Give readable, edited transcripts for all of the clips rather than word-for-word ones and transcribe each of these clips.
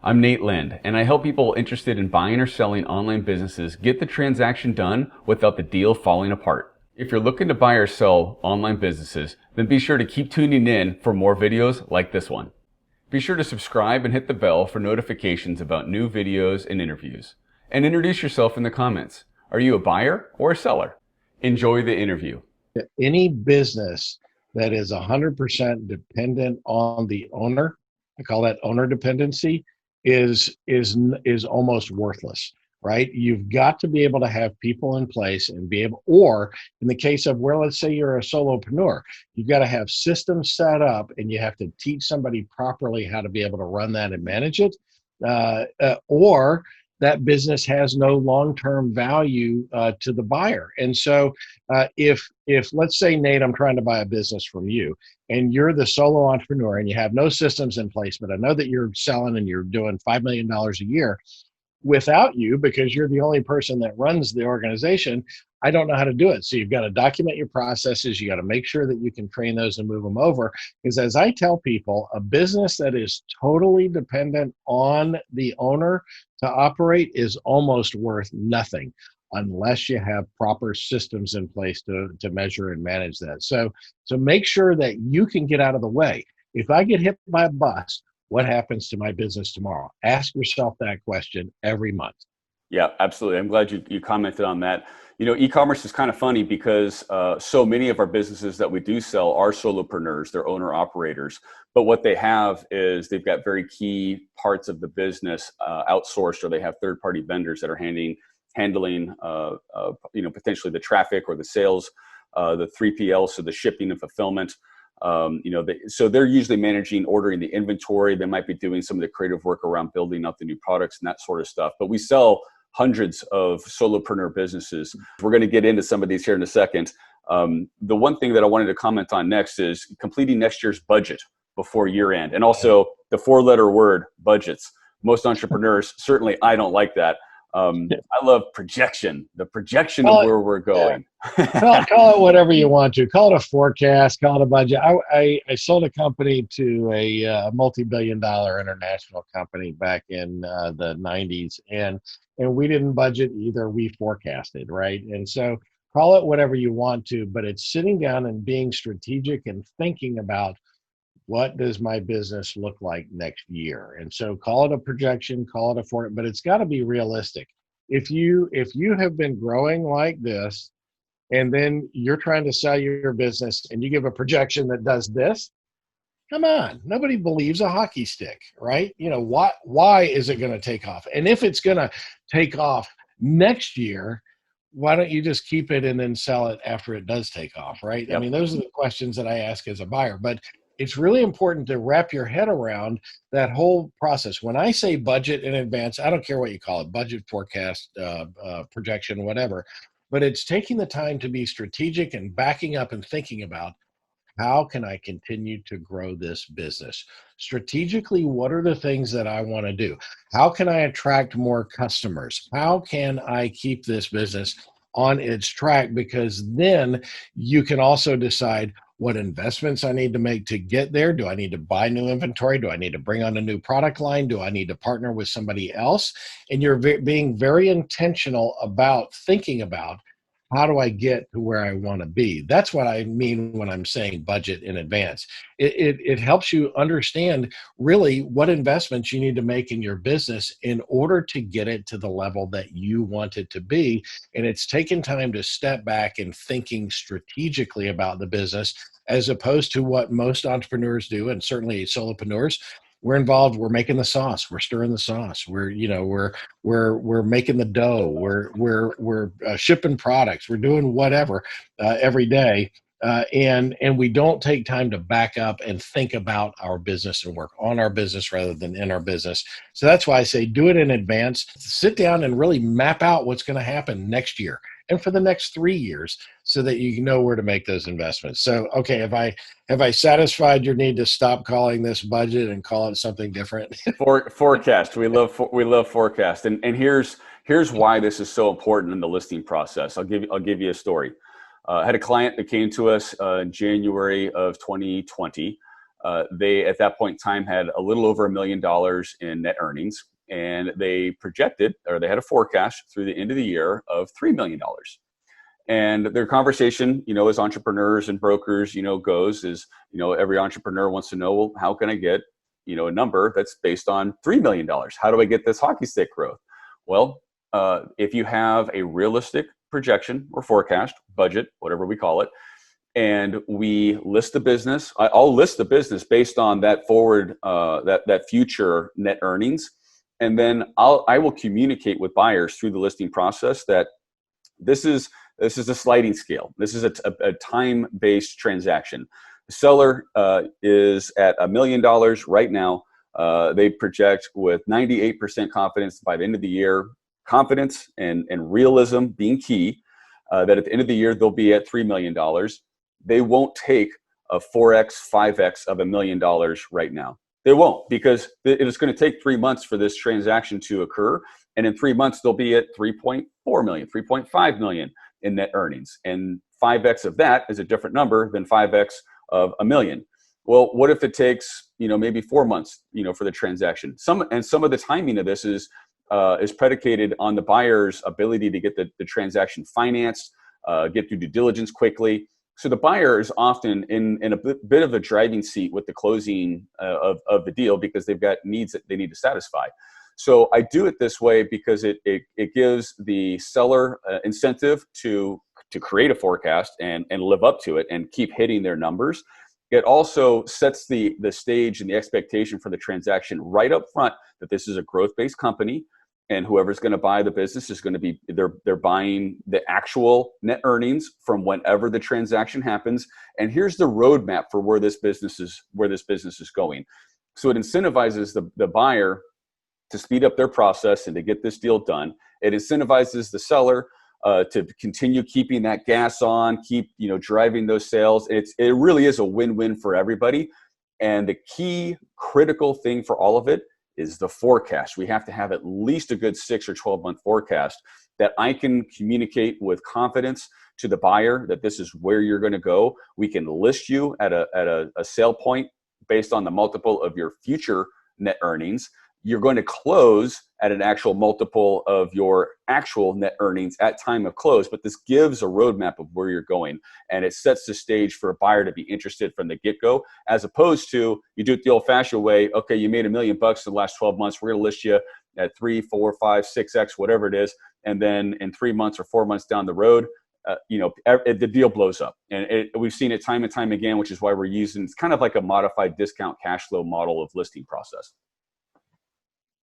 I'm Nate Lind, and I help people interested in buying or selling online businesses get the transaction done without the deal falling apart. If you're looking to buy or sell online businesses, then be sure to keep tuning in for more videos like this one. Be sure to subscribe and hit the bell for notifications about new videos and interviews. And introduce yourself in the comments. Are you a buyer or a seller? Enjoy the interview. Any business that is 100% dependent on the owner, I call that owner dependency, is almost worthless, right? You've got to be able to have people in place and be able, or in the case of where, let's say you're a solopreneur, you've got to have systems set up and you have to teach somebody properly how to be able to run that and manage it, or that business has no long-term value to the buyer. And so if let's say, Nate, I'm trying to buy a business from you and you're the solo entrepreneur and you have no systems in place, but I know that you're selling and you're doing $5 million a year, without you, because you're the only person that runs the organization, I don't know how to do it. So you've got to document your processes. You got to make sure that you can train those and move them over. Because as I tell people, a business that is totally dependent on the owner to operate is almost worth nothing unless you have proper systems in place to measure and manage that. So make sure that you can get out of the way. If I get hit by a bus, what happens to my business tomorrow? Ask yourself that question every month. Yeah, absolutely. I'm glad you commented on that. You know, e-commerce is kind of funny because so many of our businesses that we do sell are solopreneurs, they're owner operators. But what they have is they've got very key parts of the business outsourced, or they have third-party vendors that are handling potentially the traffic or the sales, the 3PL, so the shipping and fulfillment. So they're usually managing, ordering the inventory. They might be doing some of the creative work around building up the new products and that sort of stuff. But we sell hundreds of solopreneur businesses. We're going to get into some of these here in a second. The one thing that I wanted to comment on next is completing next year's budget before year end. And also the 4-letter word, budgets. Most entrepreneurs, certainly I don't like that. I love projection, the projection of where we're going. Call it whatever you want to. Call it a forecast, call it a budget. I sold a company to a multi-billion-dollar international company back in the 90s, and we didn't budget either. We forecasted, right? And so call it whatever you want to, but it's sitting down and being strategic and thinking about, what does my business look like next year? And so call it a projection, call it a forecast, but it's got to be realistic. If you have been growing like this, and then you're trying to sell your business and you give a projection that does this, come on, nobody believes a hockey stick, right? You know, why is it going to take off? And if it's going to take off next year, why don't you just keep it and then sell it after it does take off, right? Yep. I mean, those are the questions that I ask as a buyer, but it's really important to wrap your head around that whole process. When I say budget in advance, I don't care what you call it, budget, forecast, projection, whatever, but it's taking the time to be strategic and backing up and thinking about, how can I continue to grow this business? Strategically, what are the things that I want to do? How can I attract more customers? How can I keep this business on its track? Because then you can also decide what investments I need to make to get there. Do I need to buy new inventory? Do I need to bring on a new product line? Do I need to partner with somebody else? And you're being very intentional about thinking about, how do I get to where I want to be? That's what I mean when I'm saying budget in advance. It helps you understand really what investments you need to make in your business in order to get it to the level that you want it to be. And it's taking time to step back and thinking strategically about the business, as opposed to what most entrepreneurs do, and certainly solopreneurs. We're involved. We're making the sauce. We're stirring the sauce. We're making the dough. We're shipping products. We're doing whatever every day, and we don't take time to back up and think about our business and work on our business rather than in our business. So that's why I say, do it in advance. Sit down and really map out what's going to happen next year and for the next 3 years, so that you know where to make those investments. So, okay, have I satisfied your need to stop calling this budget and call it something different? Forecast. We love forecast, and here's why this is so important in the listing process. I'll give you a story. I had a client that came to us in January of 2020. They, at that point in time, had a little over $1 million in net earnings, and they projected, or they had a forecast through the end of the year of $3 million. And their conversation, as entrepreneurs and brokers, goes is, every entrepreneur wants to know, well, how can I get, a number that's based on $3 million? How do I get this hockey stick growth? Well, if you have a realistic projection or forecast, budget, whatever we call it, and we list the business, I'll list the business based on that forward, that future net earnings. And then I will communicate with buyers through the listing process that this is a sliding scale. This is a time-based transaction. The seller is at $1 million right now. They project with 98% confidence by the end of the year, confidence and realism being key, that at the end of the year, they'll be at $3 million. They won't take a 4X, 5X of $1 million right now. They won't, because it is going to take 3 months for this transaction to occur. And in 3 months, they'll be at 3.4 million, 3.5 million in net earnings. And 5X of that is a different number than 5X of $1 million. Well, what if it takes, maybe 4 months, for the transaction? Some of the timing of this is predicated on the buyer's ability to get the transaction financed, get through due diligence quickly. So the buyer is often in a bit of a driving seat with the closing of the deal, because they've got needs that they need to satisfy. So I do it this way because it gives the seller incentive to create a forecast and live up to it and keep hitting their numbers. It also sets the stage and the expectation for the transaction right up front that this is a growth-based company, and whoever's going to buy the business is going to be, they're buying the actual net earnings from whenever the transaction happens. And here's the roadmap for where this business is going. So it incentivizes the buyer to speed up their process and to get this deal done. It incentivizes the seller to continue keeping that gas on, keep driving those sales. It really is a win-win for everybody. And the key critical thing for all of it is the forecast. We have to have at least a good 6 or 12-month forecast that I can communicate with confidence to the buyer that this is where you're going to go. We can list you at a sale point based on the multiple of your future net earnings. You're going to close at an actual multiple of your actual net earnings at time of close, but this gives a roadmap of where you're going, and it sets the stage for a buyer to be interested from the get-go, as opposed to you do it the old-fashioned way. Okay, you made $1 million in the last 12 months. We're going to list you at 3, 4, 5, 6X, whatever it is, and then in 3 months or 4 months down the road, the deal blows up. And we've seen it time and time again, which is why we're using, it's kind of like a modified discount cash flow model of listing process.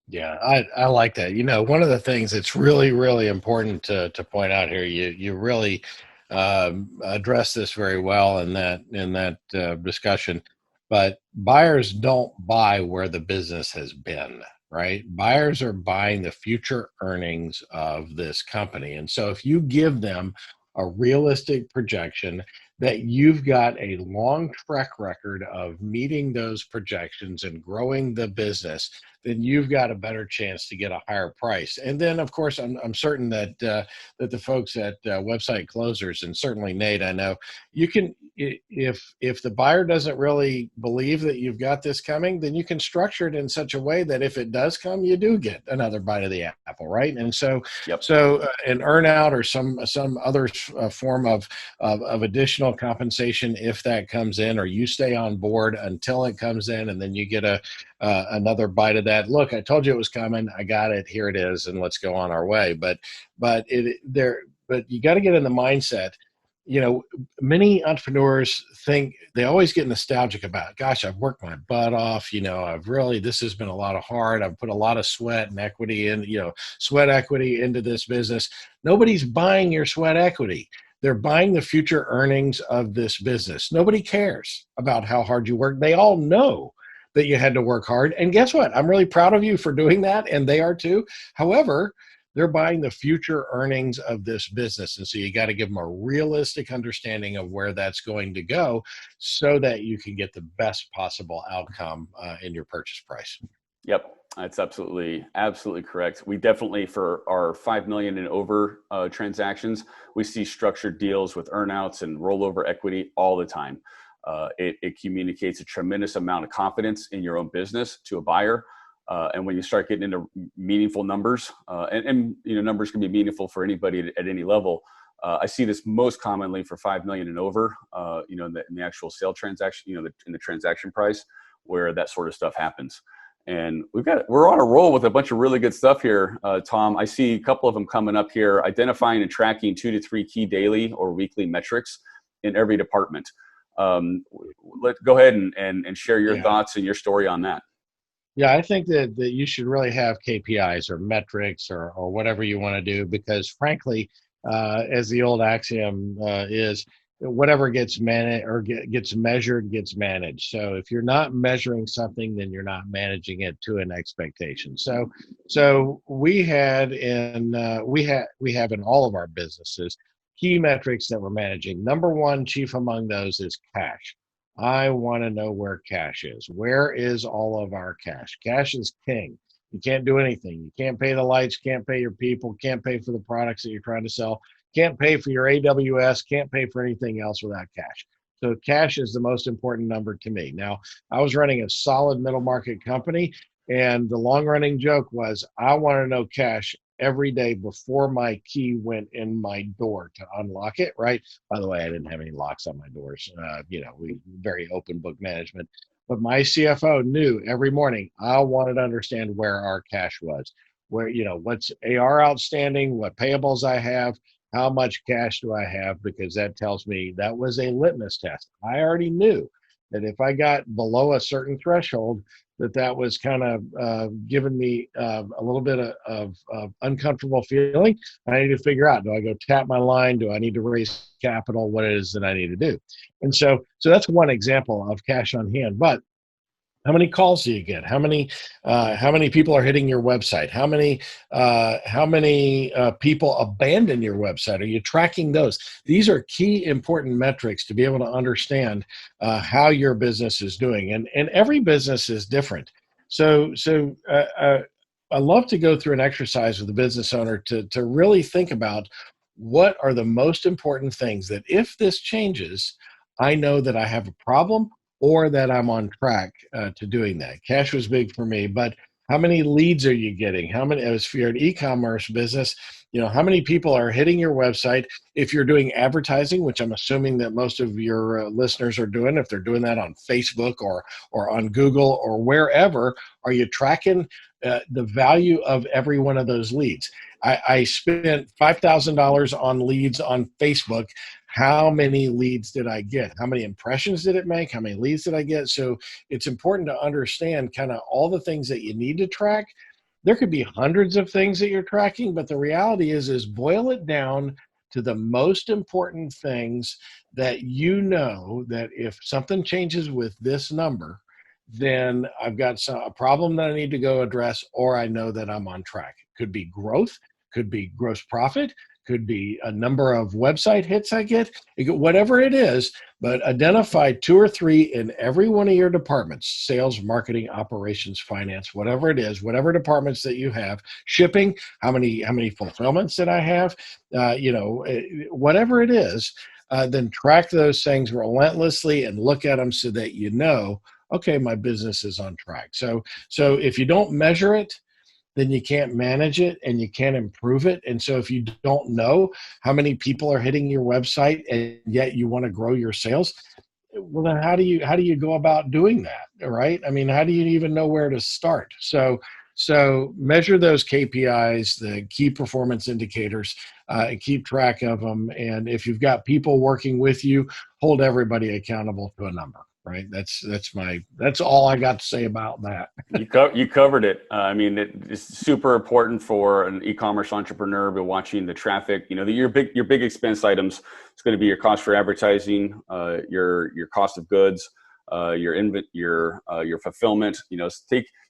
Yeah, I like that. One of the things that's really, really important to point out here, you really address this very well in that discussion. But buyers don't buy where the business has been, right? Buyers are buying the future earnings of this company. And so if you give them a realistic projection that you've got a long track record of meeting those projections and growing the business, then you've got a better chance to get a higher price. And then, of course, I'm certain that that the folks at Website Closers, and certainly Nate, I know, you can, if the buyer doesn't really believe that you've got this coming, then you can structure it in such a way that if it does come, you do get another bite of the apple, right? And so, Yep. An earnout or some other form of additional compensation, if that comes in, or you stay on board until it comes in, and then you get another bite of that. Look, I told you it was coming. I got it. Here it is, and let's go on our way. But you got to get in the mindset. Many entrepreneurs think, they always get nostalgic about, gosh, I've worked my butt off. This has been a lot of hard. I've put a lot of sweat and equity in, sweat equity into this business. Nobody's buying your sweat equity. They're buying the future earnings of this business. Nobody cares about how hard you work. They all know that you had to work hard. And guess what? I'm really proud of you for doing that, and they are too. However, they're buying the future earnings of this business. And so you got to give them a realistic understanding of where that's going to go so that you can get the best possible outcome in your purchase price. Yep. That's absolutely correct. We definitely, for our 5 million and over transactions, we see structured deals with earnouts and rollover equity all the time. It communicates a tremendous amount of confidence in your own business to a buyer. And when you start getting into meaningful numbers, and numbers can be meaningful for anybody at any level. I see this most commonly for 5 million and over, in the actual sale transaction, in the transaction price, where that sort of stuff happens. And we're on a roll with a bunch of really good stuff here, Tom. I see a couple of them coming up here: identifying and tracking 2 to 3 key daily or weekly metrics in every department. Let's go ahead and share your thoughts and your story on that. Yeah, I think that you should really have KPIs or metrics or whatever you want to do, because frankly, as the old axiom is, whatever gets managed or gets measured gets managed. So if you're not measuring something, then you're not managing it to an expectation. So we have in all of our businesses key metrics that we're managing. Number one, chief among those, is cash. I want to know where cash is. Where is all of our cash? Cash is king. You can't do anything. You can't pay the lights, can't pay your people, can't pay for the products that you're trying to sell, can't pay for your AWS, can't pay for anything else without cash. So cash is the most important number to me. Now, I was running a solid middle market company, and the long running joke was, I want to know cash every day before my key went in my door to unlock it, right? By the way, I didn't have any locks on my doors. We very open book management. But my CFO knew every morning, I wanted to understand where our cash was, where, what's AR outstanding, what payables I have, how much cash do I have, because that tells me that was a litmus test. I already knew that if I got below a certain threshold, that was kind of giving me a little bit of uncomfortable feeling. I need to figure out, do I go tap my line? Do I need to raise capital? What it is that I need to do? And so that's one example of cash on hand. But how many calls do you get? How many people are hitting your website? How many people abandon your website? Are you tracking those? These are key important metrics to be able to understand how your business is doing, and every business is different. So I love to go through an exercise with the business owner to really think about what are the most important things that if this changes, I know that I have a problem, or that I'm on track to doing that. Cash was big for me, but how many leads are you getting? How many, as if you're an e-commerce business, how many people are hitting your website? If you're doing advertising, which I'm assuming that most of your listeners are doing, if they're doing that on Facebook or on Google or wherever, are you tracking the value of every one of those leads? I spent $5,000 on leads on Facebook. How many leads did I get? How many impressions did it make? How many leads did I get? So it's important to understand kind of all the things that you need to track. There could be hundreds of things that you're tracking, but the reality is boil it down to the most important things that that if something changes with this number, then I've got a problem that I need to go address, or I know that I'm on track. It could be growth, could be gross profit, could be a number of website hits I get, whatever it is, but identify 2 or 3 in every one of your departments: sales, marketing, operations, finance, whatever it is, whatever departments that you have, shipping, how many fulfillments did I have, whatever it is, then track those things relentlessly and look at them so that okay, my business is on track. So if you don't measure it, then you can't manage it and you can't improve it. And so if you don't know how many people are hitting your website and yet you want to grow your sales, well, then how do you go about doing that? Right? I mean, how do you even know where to start? So measure those KPIs, the key performance indicators, and keep track of them. And if you've got people working with you, hold everybody accountable to a number. Right. That's all I got to say about that. You covered it. I mean, it's super important for an e-commerce entrepreneur, but watching the traffic, your big expense items. It's going to be your cost for advertising, your cost of goods, your fulfillment. You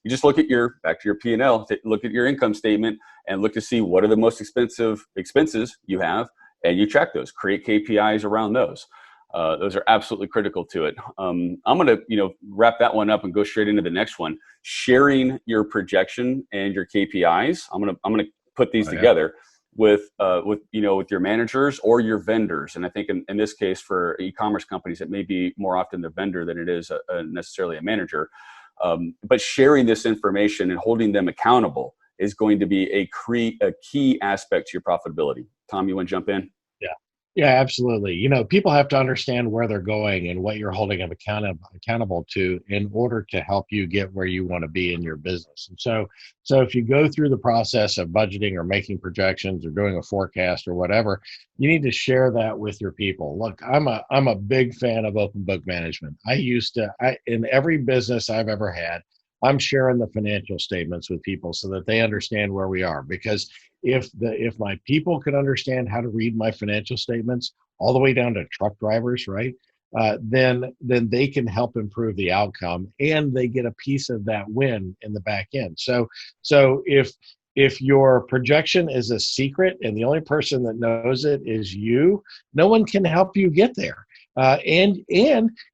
just look at back to your P&L, look at your income statement and look to see what are the most expensive expenses you have, and you track those, create KPIs around those. Those are absolutely critical to it. I'm going to, wrap that one up and go straight into the next one. Sharing your projection and your KPIs. I'm going to put these together. with with your managers or your vendors. And I think in this case for e-commerce companies, it may be more often the vendor than it is necessarily a manager. But sharing this information and holding them accountable is going to be a key aspect to your profitability. Tom, you want to jump in? Yeah. Yeah, absolutely. You know, people have to understand where they're going and what you're holding them accountable to in order to help you get where you want to be in your business. And so if you go through the process of budgeting or making projections or doing a forecast or whatever, you need to share that with your people. Look, I'm a big fan of open book management. In every business I've ever had, I'm sharing the financial statements with people so that they understand where we are. Because if my people could understand how to read my financial statements all the way down to truck drivers, right? Then they can help improve the outcome, and they get a piece of that win in the back end. So if your projection is a secret and the only person that knows it is you, no one can help you get there. And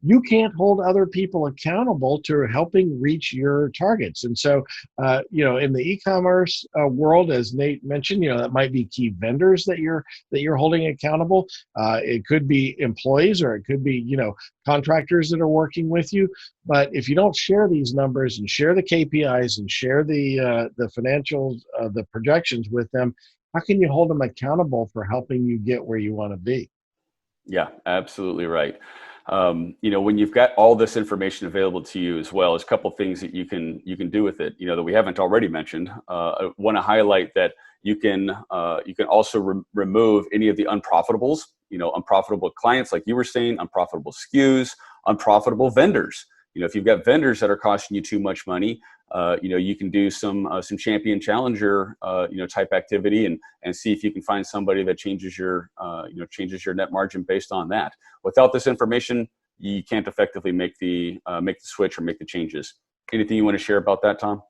you can't hold other people accountable to helping reach your targets. And so, in the e-commerce world, as Nate mentioned, that might be key vendors that you're holding accountable. It could be employees, or it could be contractors that are working with you. But if you don't share these numbers and share the KPIs and share the financials, the projections with them, how can you hold them accountable for helping you get where you want to be? Yeah, absolutely right. When you've got all this information available to you as well, there's a couple of things that you can do with it, that we haven't already mentioned. I want to highlight that you can also remove any of the unprofitables, unprofitable clients, like you were saying, unprofitable SKUs, unprofitable vendors. If you've got vendors that are costing you too much money, you can do some champion challenger, type activity and see if you can find somebody that changes your net margin based on that. Without this information, you can't effectively make the switch or make the changes. Anything you want to share about that, Tom?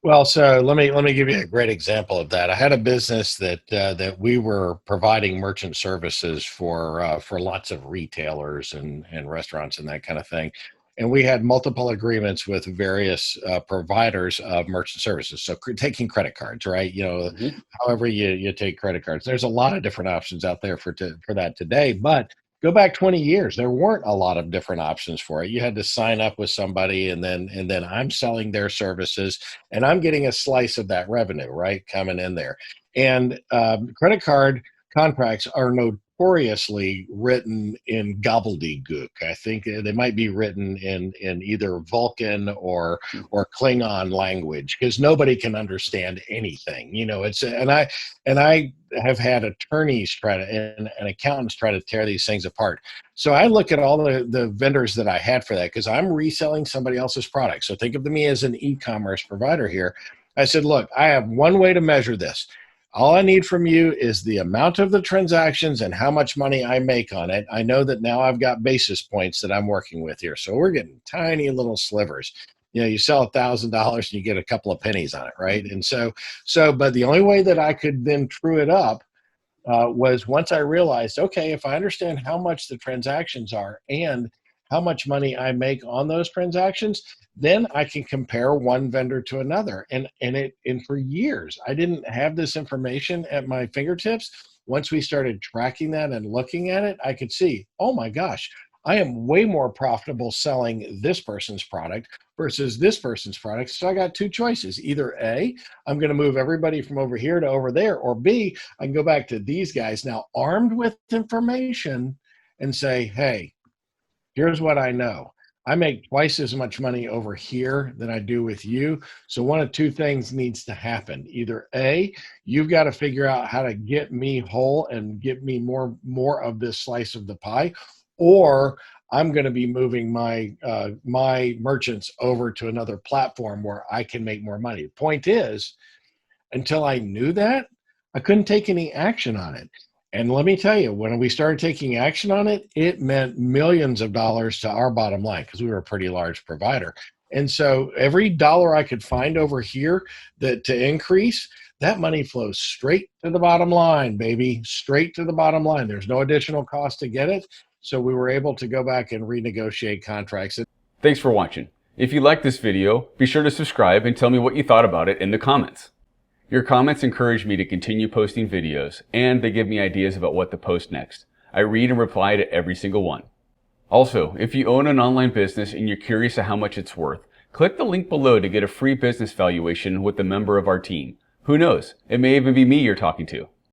Well, so let me give you a great example of that. I had a business that we were providing merchant services for lots of retailers and restaurants and that kind of thing, and we had multiple agreements with various providers of merchant services. So taking credit cards, right? Mm-hmm. However you take credit cards. There's a lot of different options out there for that today, but go back 20 years, there weren't a lot of different options for it. You had to sign up with somebody, and then I'm selling their services, and I'm getting a slice of that revenue, right, coming in there. And credit card contracts are notoriously written in gobbledygook. I think they might be written in either Vulcan or Klingon language, because nobody can understand anything. I have had attorneys and accountants try to tear these things apart. So I look at all the vendors that I had for that, because I'm reselling somebody else's product. So think of me as an e-commerce provider here. I said, look, I have one way to measure this. All I need from you is the amount of the transactions and how much money I make on it. I know that now I've got basis points that I'm working with here. So we're getting tiny little slivers. You sell $1,000 and you get a couple of pennies on it, right? And but the only way that I could then true it up was once I realized, okay, if I understand how much the transactions are and how much money I make on those transactions, then I can compare one vendor to another. And for years, I didn't have this information at my fingertips. Once we started tracking that and looking at it, I could see, oh my gosh, I am way more profitable selling this person's product versus this person's product. So I got two choices. Either A, I'm going to move everybody from over here to over there, or B, I can go back to these guys now armed with information and say, hey, here's what I know. I make twice as much money over here than I do with you. So one of two things needs to happen. Either A, you've got to figure out how to get me whole and get me more of this slice of the pie, or I'm going to be moving my merchants over to another platform where I can make more money. The point is, until I knew that, I couldn't take any action on it. And let me tell you, when we started taking action on it, it meant millions of dollars to our bottom line, because we were a pretty large provider. And so every dollar I could find over here to increase, that money flows straight to the bottom line, baby, straight to the bottom line. There's no additional cost to get it. So we were able to go back and renegotiate contracts. Thanks for watching. If you liked this video, be sure to subscribe and tell me what you thought about it in the comments. Your comments encourage me to continue posting videos, and they give me ideas about what to post next. I read and reply to every single one. Also, if you own an online business and you're curious of how much it's worth, click the link below to get a free business valuation with a member of our team. Who knows? It may even be me you're talking to.